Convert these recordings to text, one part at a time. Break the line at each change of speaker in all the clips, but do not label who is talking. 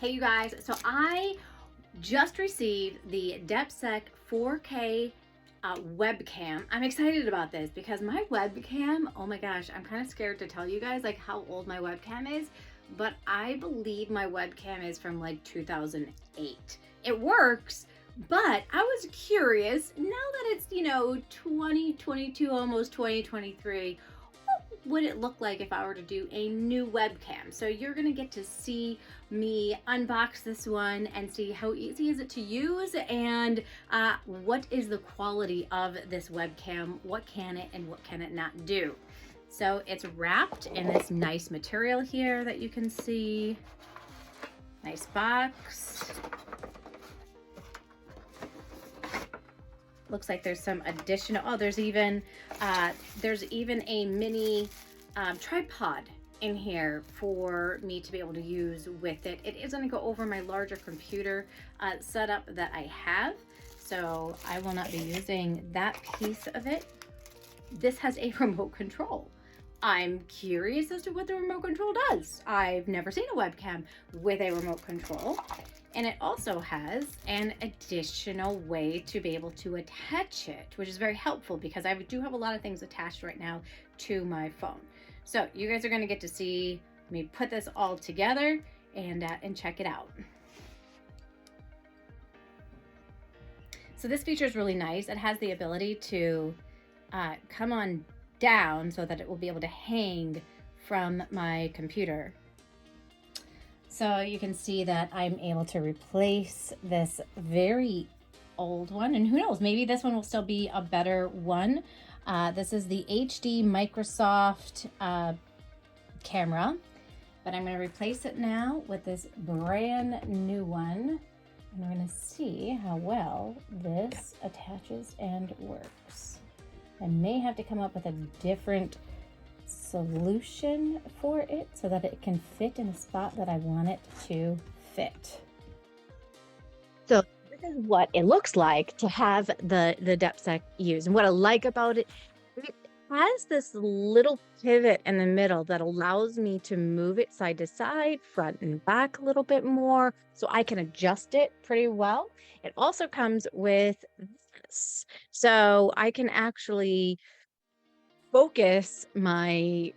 Hey you guys, so I just received the Depstech 4K webcam. I'm excited about this because my webcam, oh my gosh, I'm kind of scared to tell you guys like how old my webcam is, but I believe my webcam is from like 2008. It works, but I was curious, now that it's, 2022, almost 2023, would it look like if I were to do a new webcam? So you're gonna get to see me unbox this one and see how easy is it to use and what is the quality of this webcam, what can it and what can it not do. So it's wrapped in this nice material here that you can see. Nice box. Looks like there's some additional, oh, there's even a mini tripod in here for me to be able to use with it. It is going to go over my larger computer setup that I have, so I will not be using that piece of it. This has a remote control. I'm curious as to what the remote control does. I've never seen a webcam with a remote control. And it also has an additional way to be able to attach it, which is very helpful because I do have a lot of things attached right now to my phone. So you guys are going to get to see me put this all together and check it out. So this feature is really nice. It has the ability to come on down so that it will be able to hang from my computer. So you can see that I'm able to replace this very old one, and who knows, maybe this one will still be a better one. This is the HD Microsoft camera, but I'm going to replace it now with this brand new one, and we're going to see how well this attaches and works. I may have to come up with a different solution for it so that it can fit in the spot that I want it to fit. So this is what it looks like to have the Depstech used. And what I like about it, it has this little pivot in the middle that allows me to move it side to side, front and back a little bit more, so I can adjust it pretty well. It also comes with this, so I can actually focus my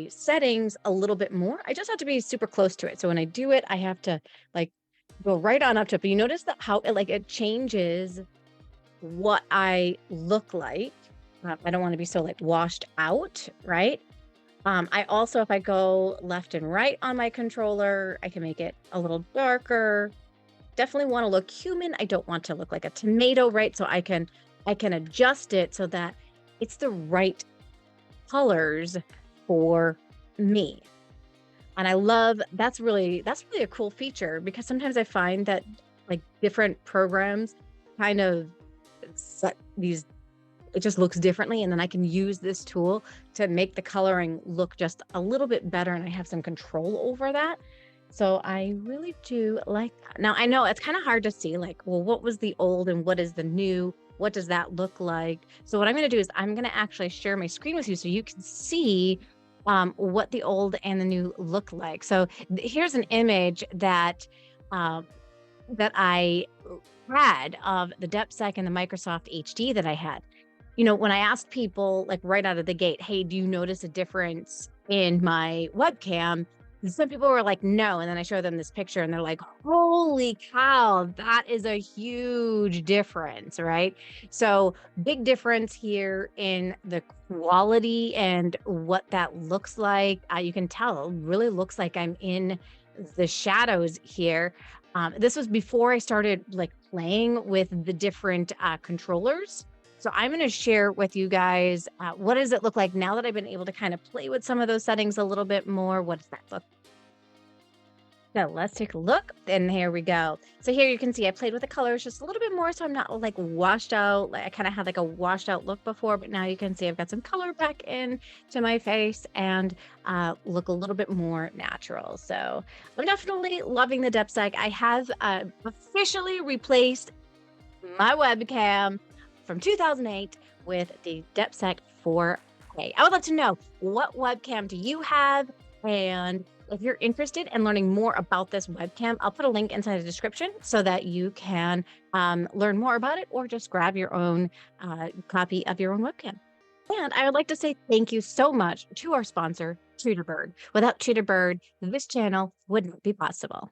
settings a little bit more. I just have to be super close to it. So when I do it, I have to like go right on up to it. But you notice that how it changes what I look like. I don't want to be so like washed out, right? I also, if I go left and right on my controller, I can make it a little darker. Definitely want to look human. I don't want to look like a tomato, right? So I can adjust it so that it's the right colors for me. And I love, that's really a cool feature, because sometimes I find that like different programs kind of set these, it just looks differently, and then I can use this tool to make the coloring look just a little bit better, and I have some control over that. So I really do like that. Now I know it's kind of hard to see like, well, what was the old and what is the new? What does that look like? So what I'm going to do is I'm going to actually share my screen with you so you can see what the old and the new look like. So here's an image that I had of the Depstech and the Microsoft HD that I had. When I asked people like right out of the gate, hey, do you notice a difference in my webcam? Some people were like, no. And then I show them this picture and they're like, holy cow, that is a huge difference, right? So big difference here in the quality and what that looks like. You can tell it really looks like I'm in the shadows here. This was before I started like playing with the different controllers. So I'm going to share with you guys, what does it look like now that I've been able to kind of play with some of those settings a little bit more? What does that look like? So let's take a look, and here we go. So here you can see I played with the colors just a little bit more, so I'm not like washed out. Like I kind of had like a washed out look before, but now you can see I've got some color back in to my face and look a little bit more natural. So I'm definitely loving the Depstech. I have officially replaced my webcam from 2008 with the Depstech 4K. I would love to know, what webcam do you have, and If you're interested in learning more about this webcam, I'll put a link inside the description so that you can learn more about it or just grab your own copy of your own webcam. And I would like to say thank you so much to our sponsor, TutorBird. Without TutorBird, this channel wouldn't be possible.